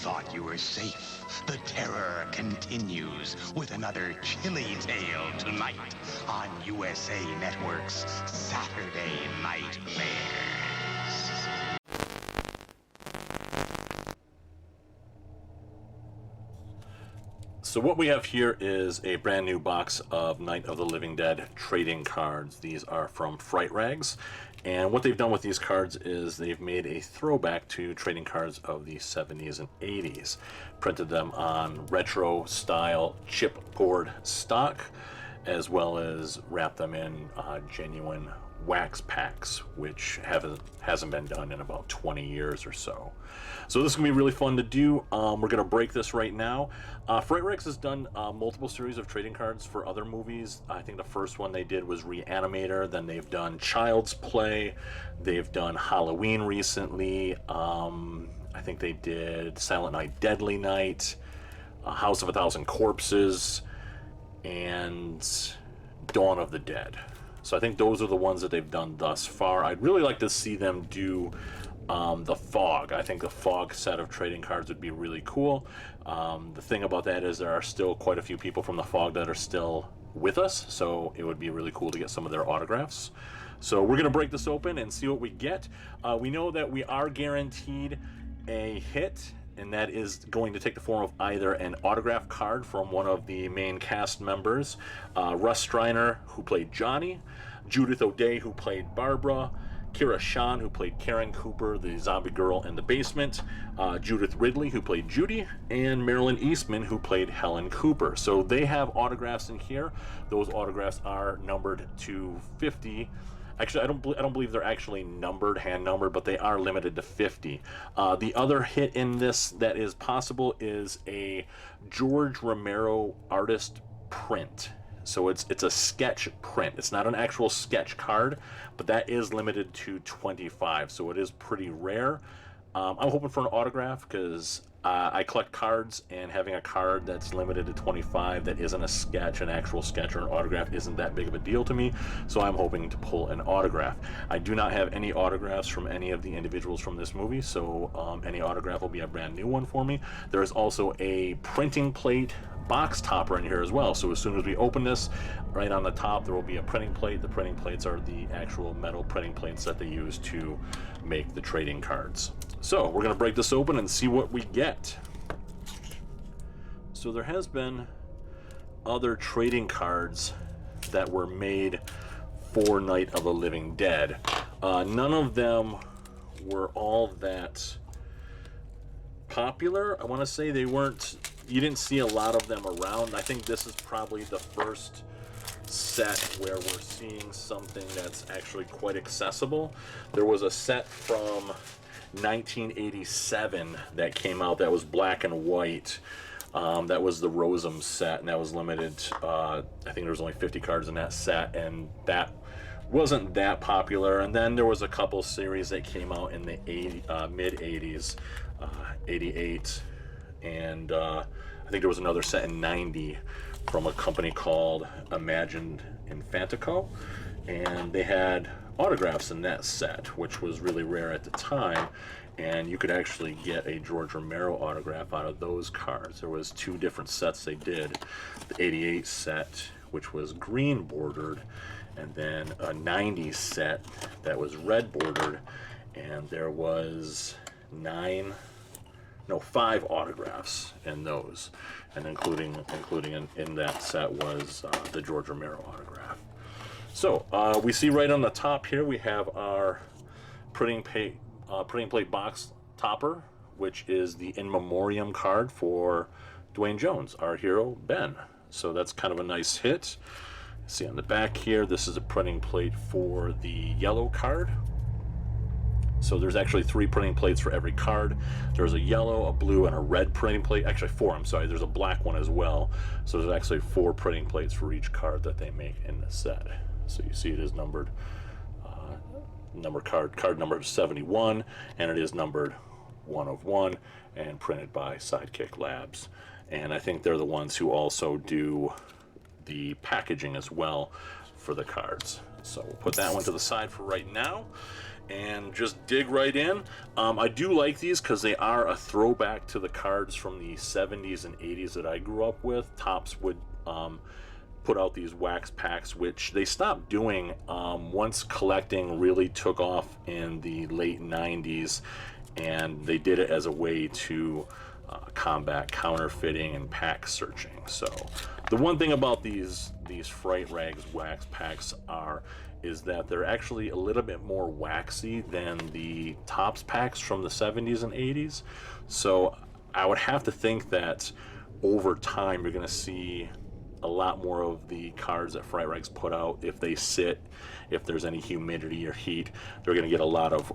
thought you were safe, the terror continues with another chilly tale tonight on USA Network's Saturday Nightmares. So what we have here is a brand new box of Night of the Living Dead trading cards. These are from Fright Rags, and what they've done with these cards is they've made a throwback to trading cards of the 70s and 80s. Printed them on retro style chipboard stock, as well as wrapped them in genuine wax packs, which hasn't been done in about 20 years or so. So this is going to be really fun to do. We're going to break this right now. Fright Rags has done multiple series of trading cards for other movies. I think the first one they did was Reanimator. Then they've done Child's Play. They've done Halloween recently. I think they did Silent Night, Deadly Night, House of a Thousand Corpses, and Dawn of the Dead. So I think those are the ones that they've done thus far. I'd really like to see them do the Fog. I think the Fog set of trading cards would be really cool. The thing about that is there are still quite a few people from the Fog that are still with us, so it would be really cool to get some of their autographs. So we're going to break this open and see what we get. We know that we are guaranteed a hit, and that is going to take the form of either an autograph card from one of the main cast members, Russ Striner, who played Johnny, Judith O'Dea, who played Barbara, Kira Shawn, who played Karen Cooper, the zombie girl in the basement, Judith Ridley, who played Judy, and Marilyn Eastman, who played Helen Cooper. So they have autographs in here. Those autographs are numbered to 50. Actually, I don't believe they're actually numbered, hand numbered, but they are limited to 50. The other hit in this that is possible is a George Romero artist print. So it's a sketch print. It's not an actual sketch card, but that is limited to 25, so it is pretty rare. I'm hoping for an autograph because I collect cards, and having a card that's limited to 25 that isn't a sketch, an actual sketch or an autograph, isn't that big of a deal to me, so I'm hoping to pull an autograph. I do not have any autographs from any of the individuals from this movie, so any autograph will be a brand new one for me. There is also a printing plate box topper in here as well, so as soon as we open this, right on the top there will be a printing plate. The printing plates are the actual metal printing plates that they use to make the trading cards. So we're going to break this open and see what we get. So there has been other trading cards that were made for Night of the Living Dead. None of them were all that popular. I want to say they weren't, you didn't see a lot of them around. I think this is probably the first set where we're seeing something that's actually quite accessible. There was a set from 1987 that came out that was black and white. That was the Rosem set, and that was limited. I think there was only 50 cards in that set, and that wasn't that popular. And then there was a couple series that came out in the mid 80s, 88, and I think there was another set in 90 from a company called Imagined Infantico, and they had autographs in that set, which was really rare at the time, and you could actually get a George Romero autograph out of those cards. There was two different sets they did. The 88 set, which was green bordered, and then a 90 set that was red bordered, and there was 5 autographs in those, and including in that set was the George Romero autograph. So we see right on the top here we have our printing plate box topper, which is the in memoriam card for Dwayne Jones, our hero Ben. So that's kind of a nice hit. See on the back here, this is a printing plate for the yellow card. So there's actually 3 printing plates for every card. There's a yellow, a blue, and a red printing plate. Actually 4, I'm sorry. There's a black one as well. So there's actually 4 printing plates for each card that they make in the set. So you see it is numbered, card number 71, and it is numbered 1 of 1, and printed by Sidekick Labs. And I think they're the ones who also do the packaging as well for the cards. So we'll put that one to the side for right now. and just dig right in. I do like these because they are a throwback to the cards from the 70s and 80s that I grew up with. Topps would put out these wax packs, which they stopped doing once collecting really took off in the late 90s, and they did it as a way to combat counterfeiting and pack searching. So the one thing about these Fright Rags wax packs is that they're actually a little bit more waxy than the Topps packs from the 70s and 80s. So I would have to think that over time you're going to see a lot more of the cards that Fright Rags put out. If they sit, if there's any humidity or heat, they're going to get a lot of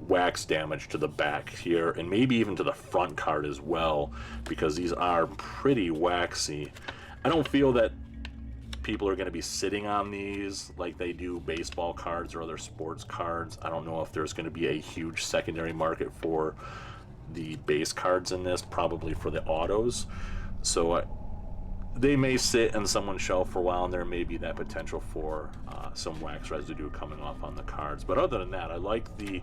wax damage to the back here, and maybe even to the front card as well, because these are pretty waxy. I don't feel that people are going to be sitting on these like they do baseball cards or other sports cards. I don't know if there's going to be a huge secondary market for the base cards in this, probably for the autos. So they may sit on someone's shelf for a while, and there may be that potential for some wax residue coming off on the cards. But other than that, I like the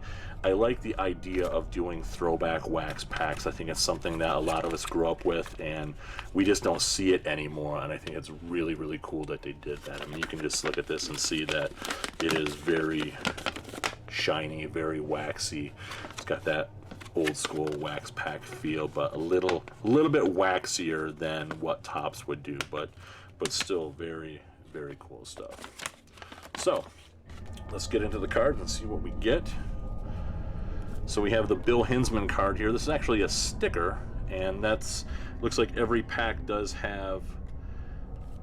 idea of doing throwback wax packs. I think it's something that a lot of us grew up with, and we just don't see it anymore. And I think it's really, really cool that they did that. I mean, you can just look at this and see that it is very shiny, very waxy. It's got that old school wax pack feel, but a little bit waxier than what Topps would do, but still very, very cool stuff. So let's get into the cards and see what we get. So we have the Bill Hinsman card here. This is actually a sticker, and looks like every pack does have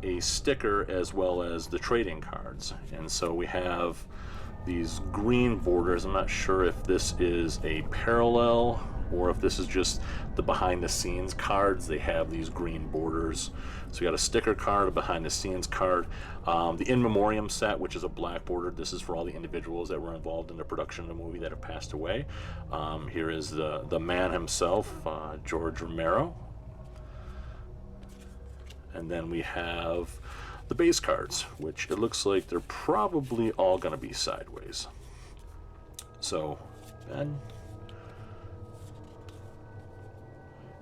a sticker as well as the trading cards. And so we have these green borders. I'm not sure if this is a parallel or if this is just the behind the scenes cards. They have these green borders. So we got a sticker card, a behind the scenes card, the in memoriam set, which is a black border. This is for all the individuals that were involved in the production of the movie that have passed away. Here is the man himself, George Romero. And then we have the base cards, which it looks like they're probably all going to be sideways. So, Ben,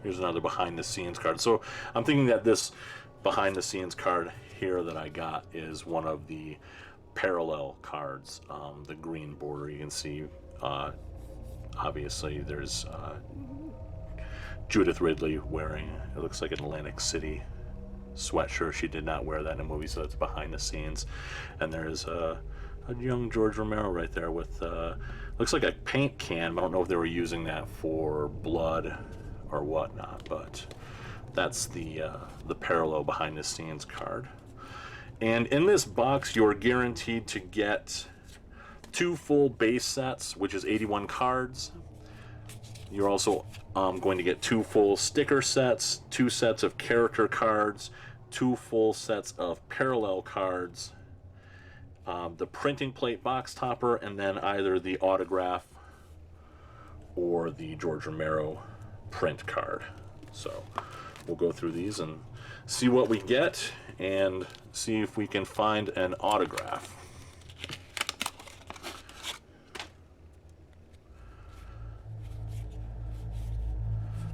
here's another behind the scenes card. So I'm thinking that this behind the scenes card here that I got is one of the parallel cards. The green border, you can see obviously there's Judith Ridley wearing, it looks like an Atlantic City sweatshirt. She did not wear that in the movie, so it's behind the scenes. And there's a young George Romero right there with looks like a paint can. I don't know if they were using that for blood or whatnot, but that's the parallel behind the scenes card. And in this box, you're guaranteed to get 2 full base sets, which is 81 cards. You're also going to get 2 full sticker sets, 2 sets of character cards, 2 full sets of parallel cards, the printing plate box topper, and then either the autograph or the George Romero print card. So we'll go through these and see what we get and see if we can find an autograph.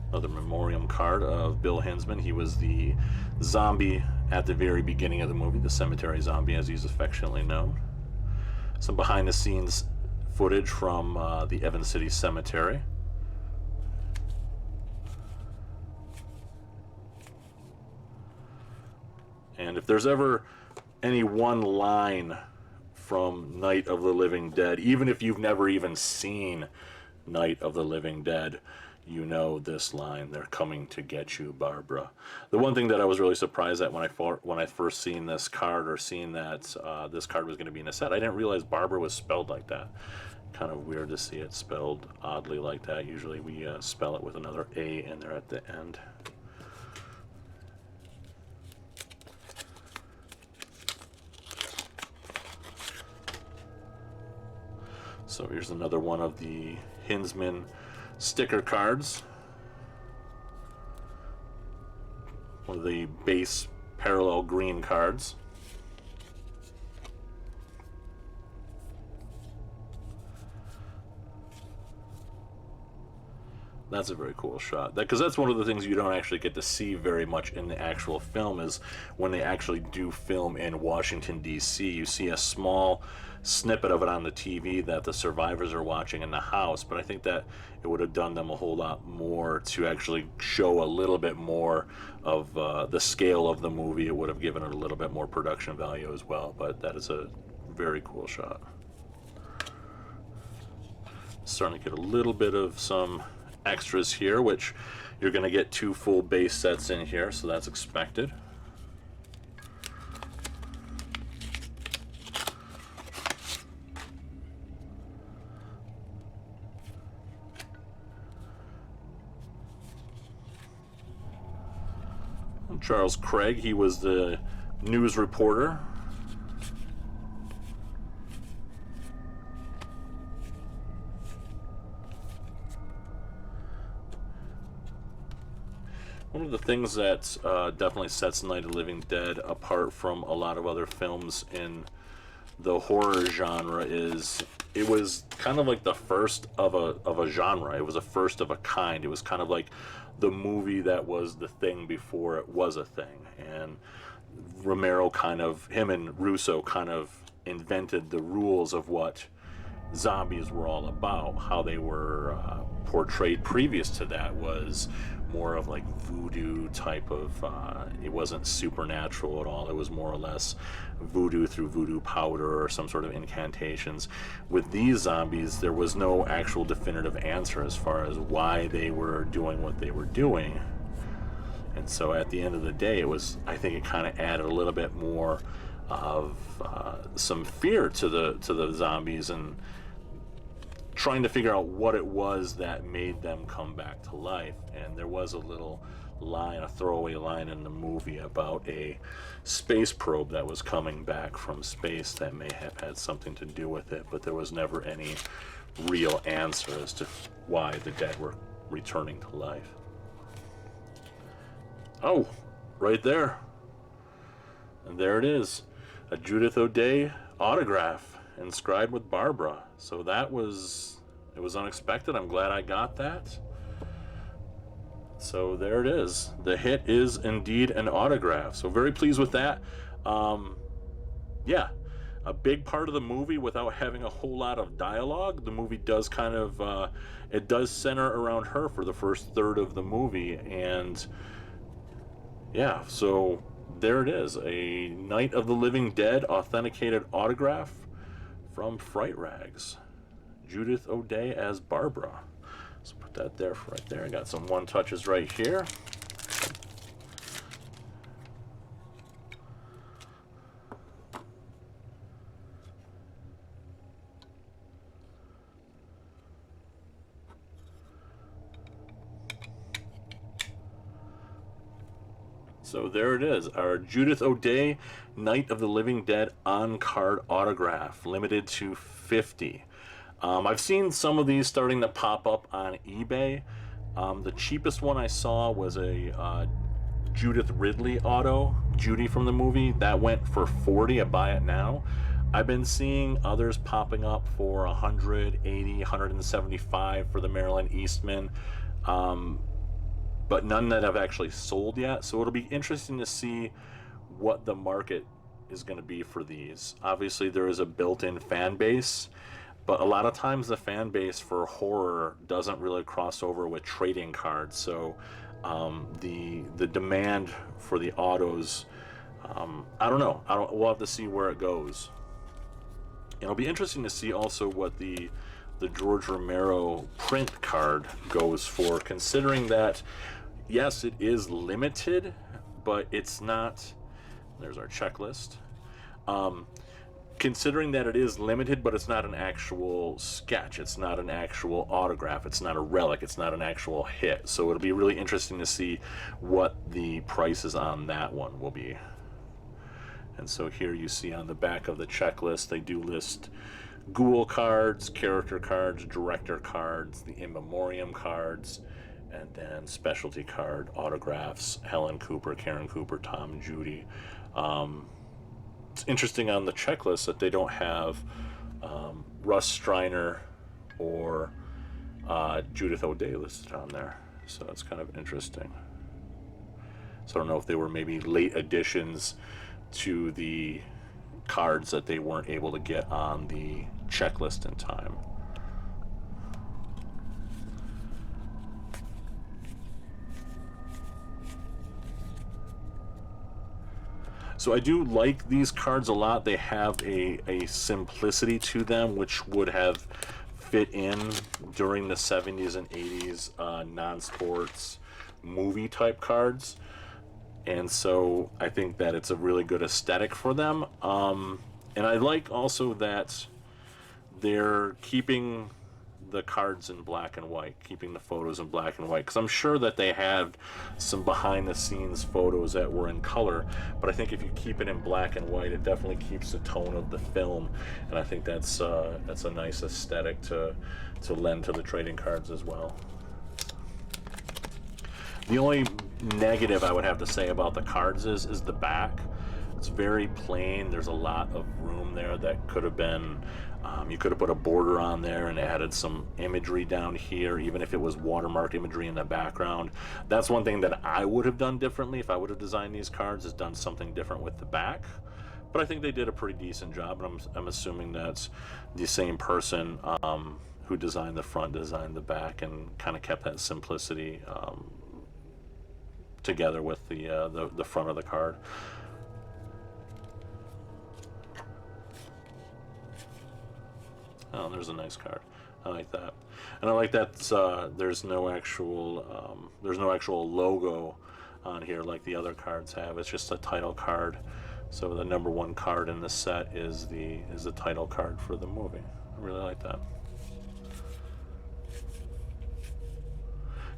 Another memoriam card of Bill Hinsman. He was the zombie at the very beginning of the movie, the cemetery zombie as he's affectionately known. Some behind the scenes footage from the Evans City Cemetery. And if there's ever any one line from Night of the Living Dead, even if you've never even seen Night of the Living Dead, you know this line: "They're coming to get you, Barbara." The one thing that I was really surprised at when I first seen this card, or seen that this card was going to be in a set, I didn't realize Barbara was spelled like that. Kind of weird to see it spelled oddly like that. Usually we spell it with another A in there at the end. So here's another one of the Hinsman sticker cards. One of the base parallel green cards. That's a very cool shot. Because that's one of the things you don't actually get to see very much in the actual film is when they actually do film in Washington, D.C. You see a small snippet of it on the TV that the survivors are watching in the house, but I think that it would have done them a whole lot more to actually show a little bit more of the scale of the movie. It would have given it a little bit more production value as well, but that is a very cool shot. Starting to get a little bit of some extras here, which you're going to get 2 full base sets in here, so that's expected. Charles Craig, he was the news reporter. One of the things that definitely sets Night of the Living Dead apart from a lot of other films in the horror genre is it was kind of like the first of a genre. It was a first of a kind. It was kind of like the movie that was the thing before it was a thing. And Romero him and Russo kind of invented the rules of what zombies were all about. How they were portrayed previous to that was more of like voodoo type of, it wasn't supernatural at all. It was more or less voodoo through voodoo powder or some sort of incantations. With these zombies, there was no actual definitive answer as far as why they were doing what they were doing. And so at the end of the day, I think it kind of added a little bit more of some fear to the zombies, and trying to figure out what it was that made them come back to life. And there was a little line, a throwaway line in the movie about a space probe that was coming back from space that may have had something to do with it, but there was never any real answer as to why the dead were returning to life. Oh, right there. And there it is. A Judith O'Dea autograph inscribed with Barbara. So it was unexpected. I'm glad I got that. So there it is. The hit is indeed an autograph. So very pleased with that. Yeah, a big part of the movie without having a whole lot of dialogue. The movie does kind of, it does center around her for the first third of the movie. And yeah, so there it is. A Night of the Living Dead authenticated autograph from Fright Rags. Judith O'Dea as Barbara. So put that there right there. I got some one touches right here. So there it is, our Judith O'Dea Night of the Living Dead on-card autograph, limited to 50. I've seen some of these starting to pop up on eBay. The cheapest one I saw was a Judith Ridley auto, Judy from the movie. That went for 40, a buy it now. I've been seeing others popping up for 180, 175 for the Marilyn Eastman. But none that have actually sold yet. So it'll be interesting to see what the market is going to be for these. Obviously, there is a built-in fan base, but a lot of times the fan base for horror doesn't really cross over with trading cards. So the demand for the autos, I don't know. We'll have to see where it goes. It'll be interesting to see also what the George Romero print card goes for, considering that, yes, it is limited, but it's not. There's our checklist. Considering that it is limited, but it's not an actual sketch, it's not an actual autograph, it's not a relic, it's not an actual hit. So it'll be really interesting to see what the prices on that one will be. And so here you see on the back of the checklist, they do list Ghoul cards, character cards, director cards, the in memoriam cards, and then specialty card autographs, Helen Cooper, Karen Cooper, Tom and Judy. It's interesting on the checklist that they don't have Russ Streiner or Judith O'Day listed on there. So it's kind of interesting. So I don't know if they were maybe late additions to the cards that they weren't able to get on the checklist in time. So I do like these cards a lot. They have a simplicity to them, which would have fit in during the 70s and 80s non-sports movie type cards. And so I think that it's a really good aesthetic for them. And I like also that they're keeping the cards in black and white, keeping the photos in black and white, because I'm sure that they had some behind the scenes photos that were in color, but I think if you keep it in black and white, it definitely keeps the tone of the film, and I think that's a nice aesthetic to lend to the trading cards as well. The only negative I would have to say about the cards is the back. It's very plain. There's a lot of room there that could have been, you could have put a border on there and added some imagery down here, even if it was watermarked imagery in the background. That's one thing that I would have done differently if I would have designed these cards, is done something different with the back. But I think they did a pretty decent job, and I'm assuming that's the same person who designed the front designed the back, and kind of kept that simplicity together with the front of the card. Oh, there's a nice card. I like that, and I like that there's no actual logo on here like the other cards have. It's just a title card. So the number one card in the set is the title card for the movie. I really like that.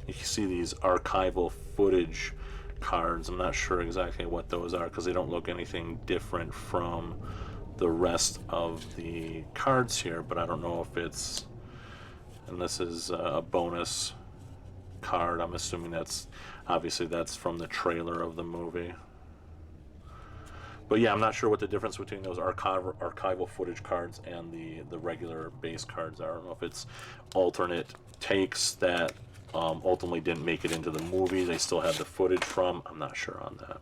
You can see these archival footage cards. I'm not sure exactly what those are because they don't look anything different from the rest of the cards here, but I don't know if it's, and this is a bonus card. I'm assuming that's from the trailer of the movie. But yeah, I'm not sure what the difference between those archival footage cards and the regular base cards are. I don't know if it's alternate takes that ultimately didn't make it into the movie. They still had the footage from. I'm not sure on that.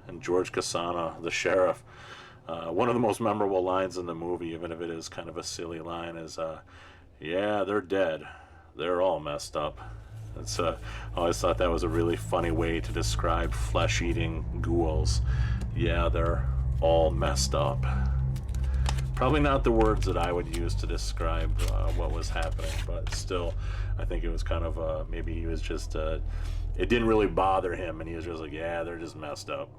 And George Costanza, the sheriff, one of the most memorable lines in the movie, even if it is kind of a silly line, is, yeah, they're dead. They're all messed up. It's, I always thought that was a really funny way to describe flesh-eating ghouls. Yeah, they're all messed up. Probably not the words that I would use to describe what was happening, but still, I think it was kind of, maybe he was just, it didn't really bother him, and he was just like, yeah, they're just messed up.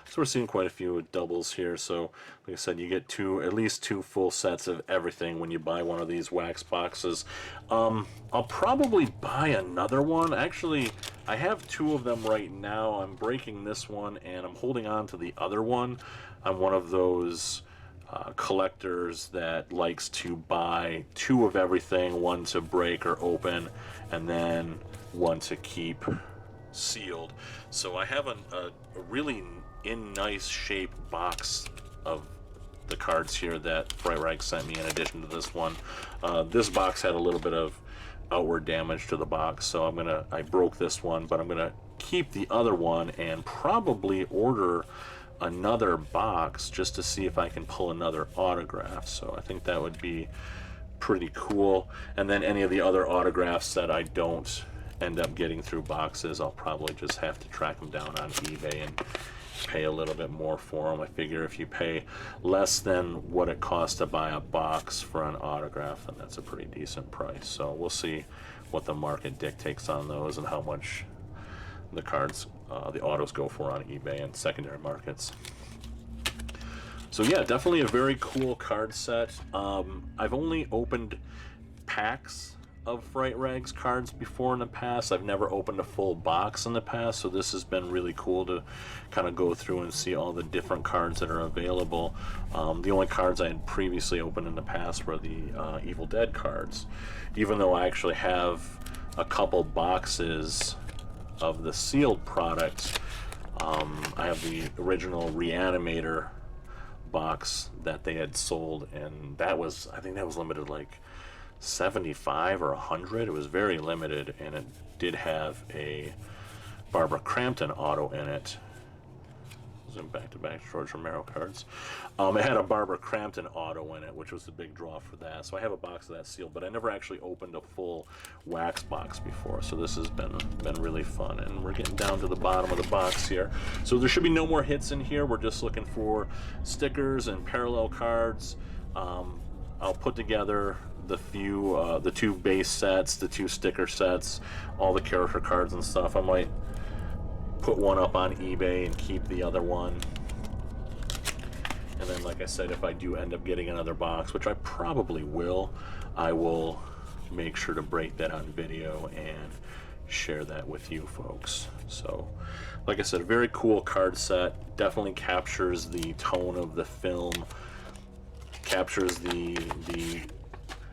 So we're seeing quite a few doubles here. So like I said, you get at least two full sets of everything when you buy one of these wax boxes. I'll probably buy another one. Actually, I have two of them right now. I'm breaking this one and I'm holding on to the other one. I'm one of those collectors that likes to buy two of everything, one to break or open, and then one to keep sealed. So I have a really in nice shape box of the cards here that Fright Rags sent me in addition to this one. This box had a little bit of outward damage to the box, so I broke this one, but I'm gonna keep the other one and probably order another box just to see if I can pull another autograph. So I think that would be pretty cool. And then any of the other autographs that I don't end up getting through boxes, I'll probably just have to track them down on eBay and pay a little bit more for them. I figure if you pay less than what it costs to buy a box for an autograph, then that's a pretty decent price. So we'll see what the market dictates on those and how much the cards, the autos go for on eBay and secondary markets. So yeah, definitely a very cool card set. I've only opened packs of Fright Rags cards before in the past. I've never opened a full box in the past, so this has been really cool to kind of go through and see all the different cards that are available. The only cards I had previously opened in the past were the Evil Dead cards, even though I actually have a couple boxes of the sealed product. I have the original Reanimator box that they had sold, and that was, I think that was limited like 75 or 100. It was very limited, and it did have a Barbara Crampton auto in it. Zoom back to back George Romero cards. It had a Barbara Crampton auto in it, which was the big draw for that. So I have a box of that sealed, but I never actually opened a full wax box before. So this has been really fun, and we're getting down to the bottom of the box here. So there should be no more hits in here. We're just looking for stickers and parallel cards. I'll put together the two base sets, the two sticker sets, all the character cards and stuff. I might put one up on eBay and keep the other one. And then, like I said, if I do end up getting another box, which I probably will, I will make sure to break that on video and share that with you folks. So, like I said, a very cool card set. Definitely captures the tone of the film, captures the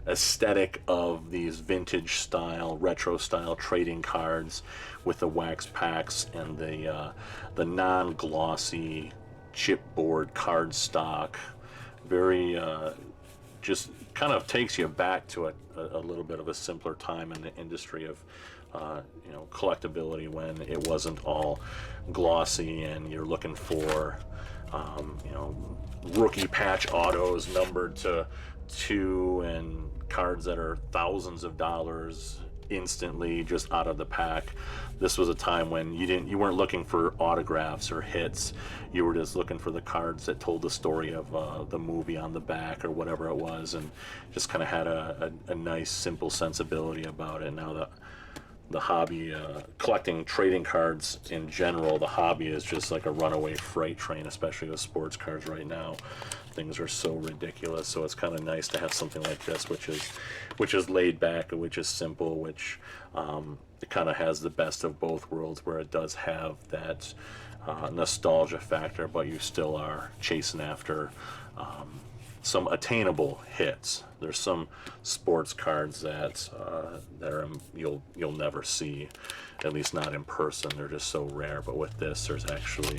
aesthetic of these vintage style, retro style trading cards with the wax packs and the non-glossy chipboard card stock. Very just kind of takes you back to a little bit of a simpler time in the industry of you know, collectability, when it wasn't all glossy and you're looking for you know, rookie patch autos numbered to 2 and cards that are thousands of dollars instantly just out of the pack. This was a time when you weren't looking for autographs or hits. You were just looking for the cards that told the story of the movie on the back or whatever it was, and just kind of had a nice simple sensibility about it. Now the hobby, collecting trading cards in general, the hobby is just like a runaway freight train, especially with sports cards right now. Things are so ridiculous, so it's kind of nice to have something like this, which is laid back, which is simple, which it kind of has the best of both worlds, where it does have that nostalgia factor, but you still are chasing after some attainable hits. There's some sports cards that you'll never see, at least not in person. They're just so rare. But with this, there's actually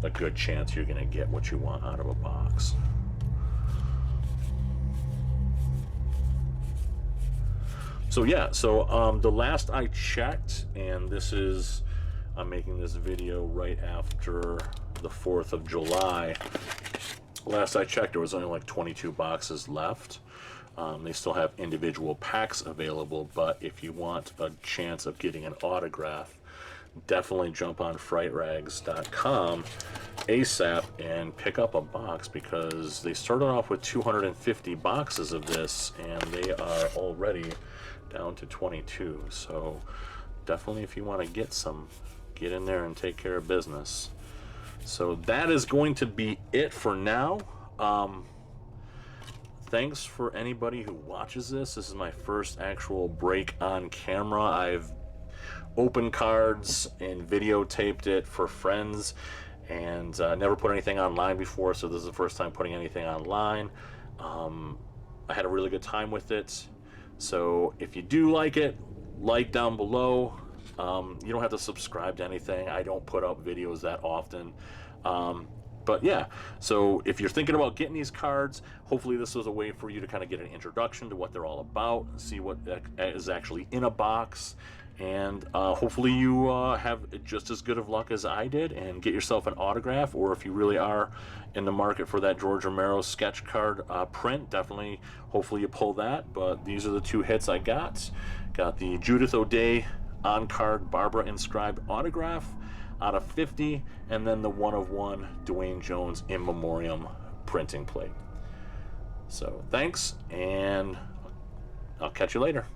a good chance you're going to get what you want out of a box. So yeah, the last I checked, and this is, I'm making this video right after the 4th of July. Last I checked, there was only like 22 boxes left. They still have individual packs available, but if you want a chance of getting an autograph, definitely jump on FrightRags.com ASAP and pick up a box, because they started off with 250 boxes of this, and they are already down to 22. So definitely, if you want to get some, get in there and take care of business. So that is going to be it for now. Thanks for anybody who watches this. This is my first actual break on camera. I've opened cards and videotaped it for friends, and never put anything online before, so this is the first time putting anything online. I had a really good time with it. So if you do like it, like down below. You don't have to subscribe to anything. I don't put up videos that often. But yeah, so if you're thinking about getting these cards, hopefully this was a way for you to kind of get an introduction to what they're all about, see what is actually in a box, and hopefully you have just as good of luck as I did and get yourself an autograph. Or if you really are in the market for that George Romero sketch card print, definitely, hopefully you pull that. But these are the two hits I got. Got the Judith O'Dea on-card Barbara inscribed autograph out of 50, and then the 1/1 Dwayne Jones in memoriam printing plate. So thanks, and I'll catch you later.